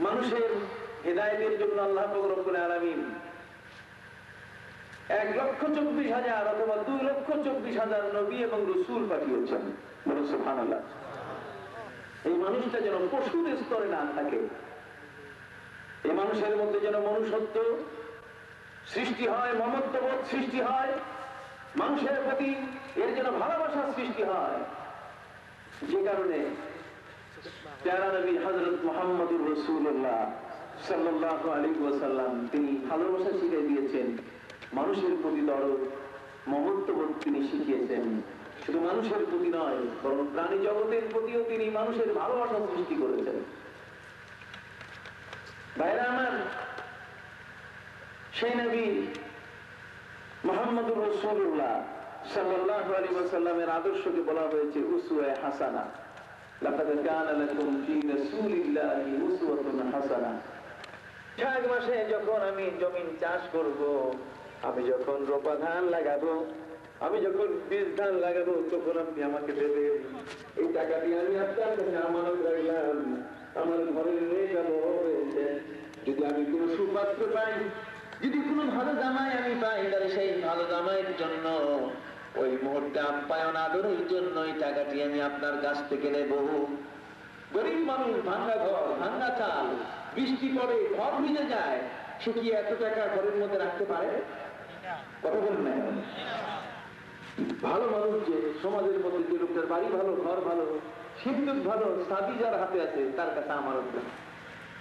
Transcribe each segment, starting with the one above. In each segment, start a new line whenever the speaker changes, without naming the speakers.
মানুষের হেদায়েতের জন্য আল্লাহ পাক রব্বুল আলামিন 1,24,000 অথবা 2,24,000 নবী এবং রাসূল পাঠিয়েছেন। বলুন সুবহানাল্লাহ। এই মানুষটা যেন পশুর স্তরে না থাকে, এই মানুষের মধ্যে যেন মনুষ্যত্ব সৃষ্টি হয়, মমত্ববোধ সৃষ্টি হয়, মানুষের প্রতি এর যেন ভালোবাসা সৃষ্টি হয়। যে কারণে প্যারা নবী হযরত মুহাম্মদুর রাসূলুল্লাহ সাল্লাল্লাহু আলাইহি ওয়াসাল্লাম তিনি ভালোবাসা শিখিয়ে দিয়েছেন, মানুষের প্রতি দরদ মমত্ববোধ তিনি শিখিয়েছেন। শুধু মানুষের প্রতি নয়, বরং প্রাণী জগতের প্রতিও তিনি মানুষের ভালোবাসা সৃষ্টি করেছেন। ভাইরা আমার, সেই নবী মুহাম্মদুর রাসূলুল্লাহ সাল্লাল্লাহু আলাইহি ওয়াসাল্লামের আদর্শকে বলা হয়েছে উসওয়া হাসানা। লাকাদ কানা লাকুম ফি রাসূলিল্লাহি উসওয়াতুন হাসানা। ষাট মাসে যখন আমি জমিন চাষ করব, আমি যখন রোপা ধান লাগাবো, আমি যখন বীজ ধান লাগাবো, তখন আপনি আমাকে দেবেন। এই টাকাটি আমি আপনার কাছে আমানত রাখলাম। আমার ঘরের মেয়েটা বড় হয়েছে, যদি আমি কোনো সুপাত্র পাই, যদি কোনো ভালো জামাই আমি পাই, তাহলে সেই ভালো জামাইয়ের জন্য ওই মুহূর্তে আপ্যায়ন আদরের জন্য এই টাকাটি আমি আপনার কাছ থেকে নেব। গরিব মানুষ, ভাঙ্গা ঘর, ভাঙ্গা চাল, বৃষ্টি পড়ে, ঘর ভিজে যায়, সে কি এত টাকা ঘরের মধ্যে রাখতে পারে? কথা বলেন না। ভালো মানুষ, যে সমাজের মধ্যে যে লোকটার বাড়ি ভালো, ঘর ভালো, শিক্ষক ভালো, সাদি যার হাতে আছে, তার কাছে আমার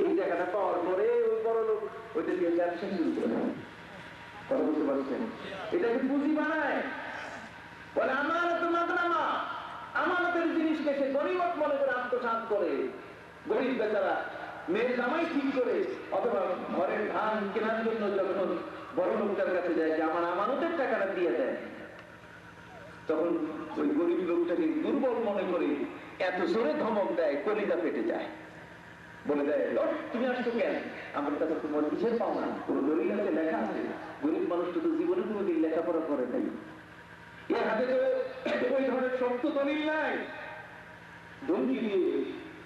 এই টাকাটা পাওয়ার পরে ওই বড় লোক ওইটা দিয়ে ব্যবসা শুরু করে। কথা বুঝতে পারছেন? এটাকে পুঁজি বানায়, বলে আমানত মাদরামা, আমানতের জিনিসকে সে গরিবত মনে করে আত্মসাৎ করে। গরিব বেচারা মেয়ের জামাই ঠিক করে অথবা ঘরের ধান কেনার জন্য যখন বড় লোকটার কাছে যায় যে আমার আমানতের টাকাটা দিয়ে দেয়, তখন ওই গরিব লোকটাকে দুর্বল মনে করে এত জোরে ধমক দেয়, কলিজা ফেটে যায়। বলে দেয়, তুমি আসছো কেন? আমার কাছে তোমার কিসের পাওনা? কোনো দলিলাতে লেখা আছে? গরিব মানুষ তো জীবনে কোনোদিন লেখাপড়া করে নাই, এর হাতে তো ওই ধরনের শক্ত দলিল নাই। ধমকি দিয়ে,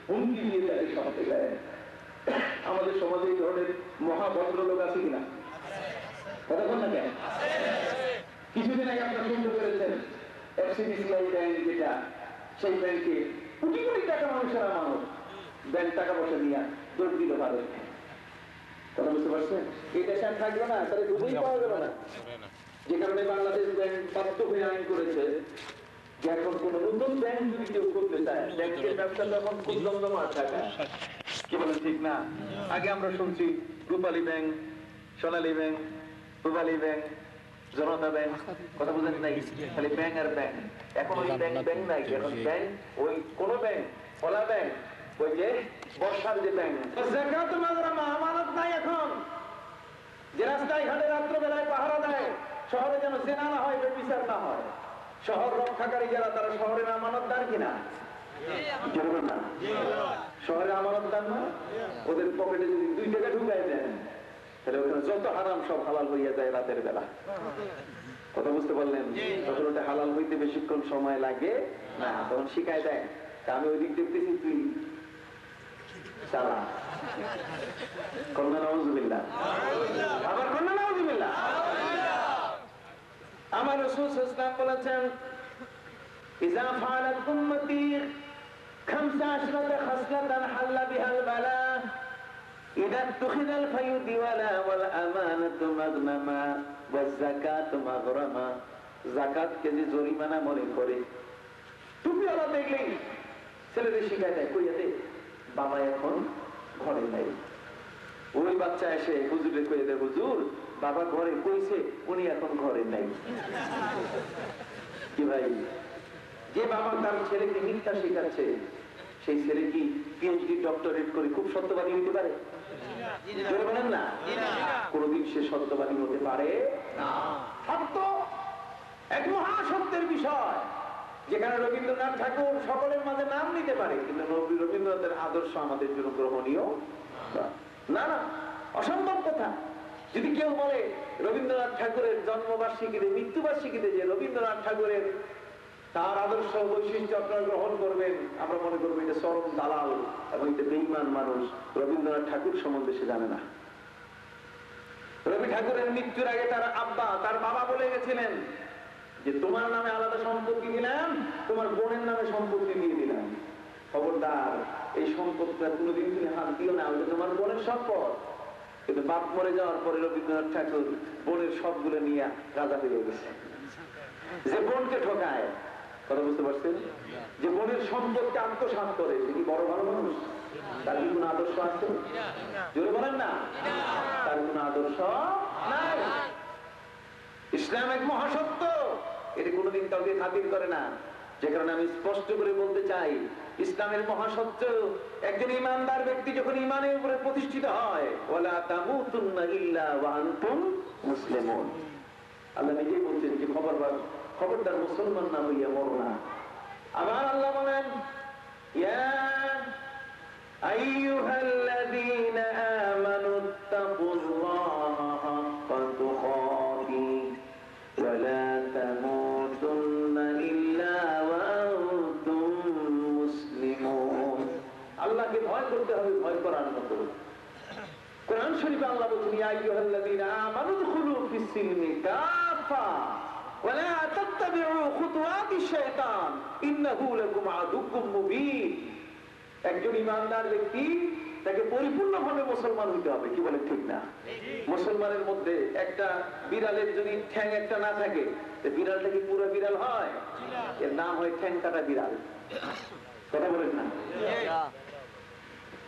হুমকি দিয়ে তাকে সরাতে দেয়। আমাদের সমাজে এই ধরনের মহাভদ্র লোক আছে কিনা? কথা বল না কেন? কিছুদিন আগে আপনারা শুনতে পেরেছেন, এফসিডিসিআই ব্যাংক যেটা, সেই ব্যাংকে কোটি কোটি টাকা মানুষের আমানত, ব্যাংক টাকা পয়সা নিয়ে দৌড় দিল ভারত। কথা বুঝতে পারছেন? এই দেশে আর থাকলো না, তাহলে দুটোই পাওয়া গেল না। যে কারণে বাংলাদেশ ব্যাংক বাধ্য হয়ে আইন করেছে যে এখন কোন নতুন ব্যাংক যদি কেউ করতে চায়, ব্যাংকের ব্যবসা তখন খুব জমজমাট থাকে। কি বলেন ঠিক না? আগে আমরা শুনছি রূপালী ব্যাংক, সোনালী ব্যাংক, রূপালী ব্যাংক, জনতা ব্যাংক। কথা বুঝেন নাই? খালি ব্যাংক আর ব্যাংক। এখন ওই ব্যাংক ব্যাংক নাই, এখন ব্যাংক ওই কোন ব্যাংক, ওলা ব্যাংক, ওই যে বর্ষার যে ব্যাংক। যাকাত মাগরামা, আমানত নাই এখন। যে রাস্তায় ঘাটে রাত্রবেলায় পাহারা দেয়, শহরে যেন জেনা না হয়, বেবিচার না হয়, শহর রক্ষাকারী যারা, তারা শহরের আমানতদার কিনা? শহরে আমানতদার না? ওদের পকেটে যদি 2 টাকা ঢুকাই দেন, তাহলে ওখানে যত হারাম সব হালাল হইয়া যায় রাতের বেলা। কথা বুঝতে পারলেন? তখন ওটা হালাল হইতে বেশিক্ষণ সময় লাগে না, তখন শিখায় দেয়, আমি ওই দিক দেখতেছি, তুই চালা। কন্যা নাউজুবিল্লাহ, আবার কন্যা নাউজুবিল্লাহ। আমার রাসূল সাল্লাল্লাহু আলাইহি ওয়াসাল্লাম বলেছেন, ইযা ফাআলাত উম্মতি 15 খাসলাতান হাল্লা বিহাল বালা, ইযা তুখিদাল ফায়ুদি ওয়ালা ওয়াল আমানাতু মাগনামা ওয়াজ যাকাতু মাগরামা। যাকাতকে যে জরিমানা মনে করে, তুমি আলা দেখলেই ছেলেদের শিখায় দেয়, কইয়া দে বাবা এখন ঘরে নাই। ওই বাচ্চা এসে হুজুরে কইয়া দেয়, হুজুর বাবা ঘরে কইছে, উনি এখন ঘরে নাই। কি ভাই, যে বাবা তার ছেলেকে মিথ্যা শেখাচ্ছে, সেই ছেলে কি পিএইচডি ডক্টরেট করে খুব সত্যবাদী হতে পারে? বলেন না, কোনদিন সে সত্যবাদী হতে পারে না। সত্য এক মহাসত্যের বিষয়, যেখানে রবীন্দ্রনাথ ঠাকুর সকলের মাঝে নাম নিতে পারে, কিন্তু রবীন্দ্রনাথের আদর্শ আমাদের জন্য গ্রহণীয় না, না, অসম্ভব কথা। যদি কেউ বলে রবীন্দ্রনাথ ঠাকুরের জন্মবার্ষিকীতে, মৃত্যুবার্ষিকীতে যে রবীন্দ্রনাথ ঠাকুরের তার আদর্শ বৈশিষ্ট্য আপনারা গ্রহণ করবেন, আমরা মনে করবো এটা চরম দালাল এবং এটা বেঈমান মানুষ। রবীন্দ্রনাথ ঠাকুর সম্বন্ধে সে জানে না। রবি ঠাকুরের মৃত্যুর আগে তার আব্বা, তার বাবা বলে গেছিলেন যে তোমার নামে আলাদা সম্পত্তি দিলাম, তোমার বোনের নামে সম্পত্তি দিয়ে দিলাম, খবরদার এই সম্পত্তিটা কোনোদিন তুমি হাত দিও না, ওটা তোমার বোনের সম্পদ। কিন্তু বাপ মরে যাওয়ার পরে রবীন্দ্রনাথ ঠাকুর বোনের সবগুলো নিয়ে রাজা হয়ে গেছে। যে বোনকে ঠকায়, কথা বুঝতে পারছেন, যে বোনের সম্পদকে আত্মসাৎ করে, সে কি বড় ভালো মানুষ? তার কি কোন আদর্শ আছে? জোরে বলেন না, তার কোন আদর্শ নাই। ইসলাম এক মহাসত্য, এটি কোনোদিন কাউকে খাতির করে না। যে কারণে আমি স্পষ্ট করে বলতে চাই, ইসলামের মহাসত্য, একজন ইমানদার ব্যক্তি যখন ইমানের উপরে প্রতিষ্ঠিত হয়, ওয়ালা তামুতুন্না ইল্লা ওয়া আনতুম মুসলিমুন, আল্লাহ নিজেই বলছেন যে খবরদার মুসলমান না হইয়া মরো না। আবার আল্লাহ বলেন, ইয়া আইয়ুহাল্লাযীনা আমানুত্তাকুল্লাহা হাক্কা তুকাতিহি ওয়া লা তামুতুন্না ইল্লা ওয়া আনতুম মুসলিমুন। আল্লাহকে ভয় করতে হবে, ভয় করার মতো। কোরআন শরীফে আল্লাহ বলেন, ইয়া আইয়ুহাল্লাযীনা আমানু দুখুলু ফিস সিলমি কাফা ওয়া লা তাত্তাবিউ খুতুওয়াতিশ শাইতান ইন্নাহু লাকুম আদুউম মুবিন। একজন ইমানদার ব্যক্তি তাকে পরিপূর্ণভাবে মুসলমান হইতে হবে, কি বলে ঠিক না? মুসলমানের মধ্যে একটা বিড়ালের যদি ঠ্যাং একটা না থাকে, বিড়ালটা কি পুরো বিড়াল হয়? এর নাম হয় ঠ্যাং কাটা বিড়াল। কথা বলেন না?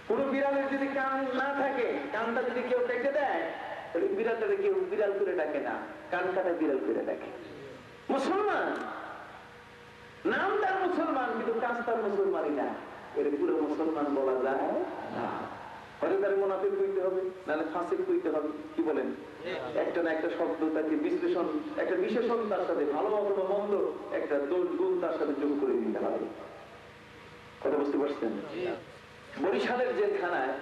কোন বিড়ালের যদি কান না থাকে, কানটা যদি কেউ কেটে দেয়, তাহলে বিড়ালটাকে কেউ বিড়াল করে ডাকে না, কান কাটা বিড়াল করে ডাকে। মুসলমান নাম তার মুসলমান, কিন্তু কাজ তার মুসলমানই না, এর পুরো মুসলমান বলা যায় না। হয়তো তার মুনাফিক হইতে হবে, নাহলে ফাসিক হইতে হবে, কি বলেন? একটা না একটা শব্দ তাকে বিশ্লেষণ, একটা বিশেষণ তার সাথে, ভালো অথবা মন্দ, একটা দোষ গুণ তার সাথে যোগ করে দিতে হবে। কথা বুঝতে পারছেন? বরিশালের জেলখানায়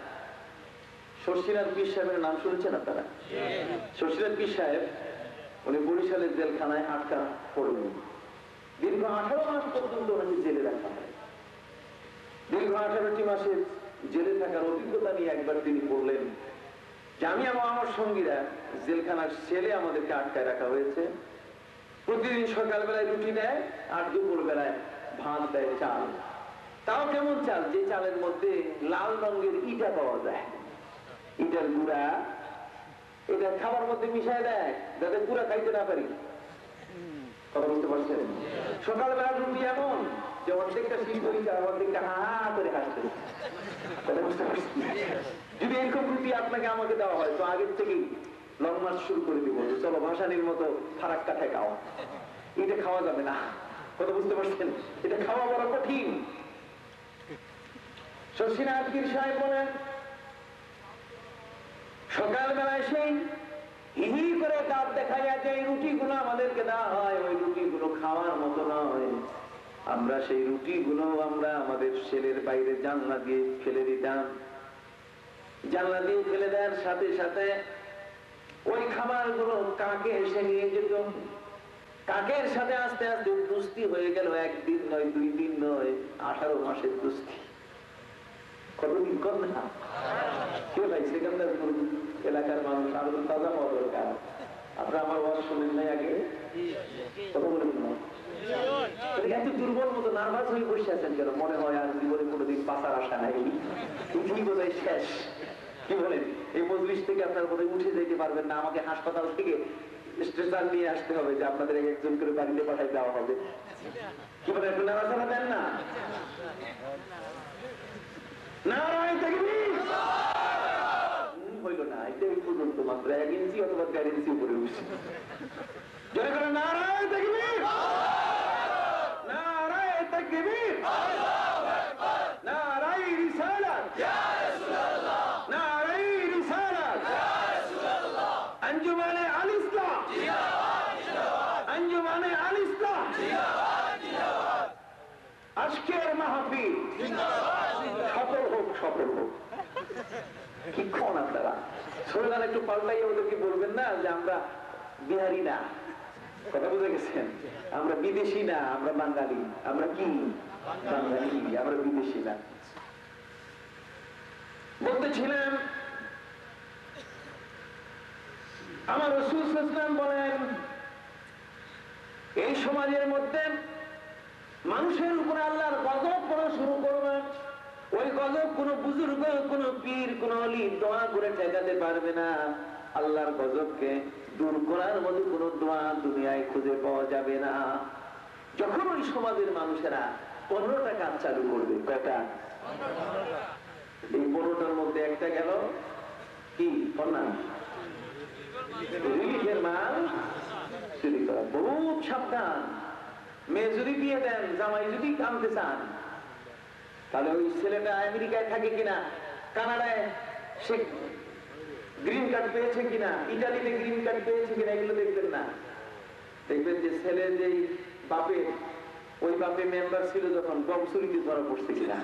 শশীনাথ পীর সাহেবের নাম শুনেছেন আপনারা? শশীনাথ পীর সাহেব উনি বরিশালের জেলখানায় আটকা পড়লেন। দীর্ঘ 18 মাস পর্যন্ত ওনাকে জেলে রাখা হয়। দীর্ঘ 18টি মাসের জেলে থাকার অভিজ্ঞতা নিয়ে একবার তিনি বললেন যে আমি এবং আমার সঙ্গীরা জেলখানার সেলে আমাদেরকে আটকায় রাখা হয়েছে। প্রতিদিন সকালবেলায় রুটি দেয় আর দুপুর বেলায় ভাত দেয়, চাল। তাও কেমন চাল? যে চালের মধ্যে লাল রঙের ইটা পাওয়া যায়, ইটার গুঁড়া, এটা খাবার মধ্যে মিশায় দেয় যাতে পুরা খাইতে না পারি। কথা বুঝতে পারছেন? সকালবেলা রুটি এমন যে অর্ধেকটা শীত হয়েছে আর অর্ধেকটা হা হা করে হাসছে। কথা বুঝতে পারছেন? যদি এরকম রুটি আপনাকে আমাকে দেওয়া হয়, তো আগের থেকেই লং মার্চ শুরু করে দিব, চলো ভাসানির মতো ফারাক্কা ঠেকাও, এটা খাওয়া যাবে না। কথা বুঝতে পারছেন? এটা খাওয়া বড় কঠিন। শশীনাথ পীর সাহেব বলেন, সকালবেলায় সেই হিহি করে দাঁত দেখাইয়া যে রুটিগুলো আমাদেরকে দেওয়া হয়, ওই রুটিগুলো খাওয়ার মতো নয়। আমরা সেই রুটিগুলো আমরা আমাদের সেলের বাইরে জানলা দিয়ে ফেলে দিতাম। জানলা দিয়ে ফেলে দেওয়ার সাথে সাথে ওই খাবারগুলো কাকে এসে নিয়ে যেত। কাকের সাথে আস্তে আস্তে দুস্তি হয়ে গেল, একদিন নয়, 2 দিন নয়, 18 মাসের দুস্তি। কতদিন কর না কেউ ভাই সেখানকার এলাকার মানুষ আরো তাজা হওয়া দরকার। আপনারা আমার ওয়াজ শুনেন নাই আগে? কথা বলেন না, এত দুর্বল মতো নার্ভাস হয়ে বসে আছেন কেন? মনে হয় আর জীবনে কোনোদিন পাচার আসা নাই, পৃথিবী বোধহয় শেষ। কি বলেন? এই মজলিস থেকে আপনার বোধহয় উঠে যেতে পারবেন না, আমাকে হাসপাতাল থেকে স্ট্রেচার নিয়ে আসতে হবে, যে আপনাদের একজন করে বাড়িতে পাঠাই দেওয়া হবে। কি বলেন? একটু নাড়াচাড়া দেন না। নারায় তাকবীর। হইল না, এটা পর্যন্ত মাত্র 1 ইঞ্চি অথবা 1.5 ইঞ্চি উপরে উঠছে। জোরে করে নারায় তাকবীর, নারায় তাকবীর, নারায় রিসালাত, ইয়া রাসূলুল্লাহ, নারায় রিসালাত, ইয়া রাসূলুল্লাহ, আঞ্জুমানে আল ইসলাম জিন্দাবাদ, জিন্দাবাদ, আঞ্জুমানে আল ইসলাম জিন্দাবাদ, জিন্দাবাদ, আজকের মাহফিল জিন্দাবাদ, সফল হোক, সফল হোক। কি কোন আপনারা স্লোগান একটু পাল্টাইয়া ওদেরকে বলবেন না যে আমরা বিহারি না, কথা বুঝে গেছেন? আমরা বিদেশি না, আমরা বাঙালি। আমরা কি বাঙালি, আমরা বিদেশি না। বলতেছিলাম আমার রাসূল সাল্লাল্লাহু আলাইহি ওয়াসাল্লাম বলেন, এই সমাজের মধ্যে মানুষের উপর আল্লাহর গজব পড়া শুরু করবে। ওই গজব কোন বুজুর্গ, কোন পীর, কোন ওলি দোয়া করে ঠেকাতে পারবে না। আল্লাহর গজবকে দূর করার মতো কোন দোয়া দুনিয়ায় খুঁজে পাওয়া যাবে না। যখন ওই সমাজের মানুষেরা 15টা কাজ চালু করবে, কয়টা? এই 15টার মধ্যে একটা গেল কি? রিলিফের মাল চুরি করা। বহুত সাবধান। মেয়ে যদি বিয়ে দেন, জামাই যদি আনতে চান, তাহলে ওই ছেলেটা আমেরিকায় থাকে কিনা, কানাডায় সে গ্রিন কার্ড পেয়েছে কিনা, ইটালিতে গ্রিন কার্ড পেয়েছে কিনা, এগুলো দেখবেন না। দেখবেন যে ছেলে যেই বাপের, ওই বাপে মেম্বার ছিল যখন গম চুরিতে ধরা পড়ছে কিনা।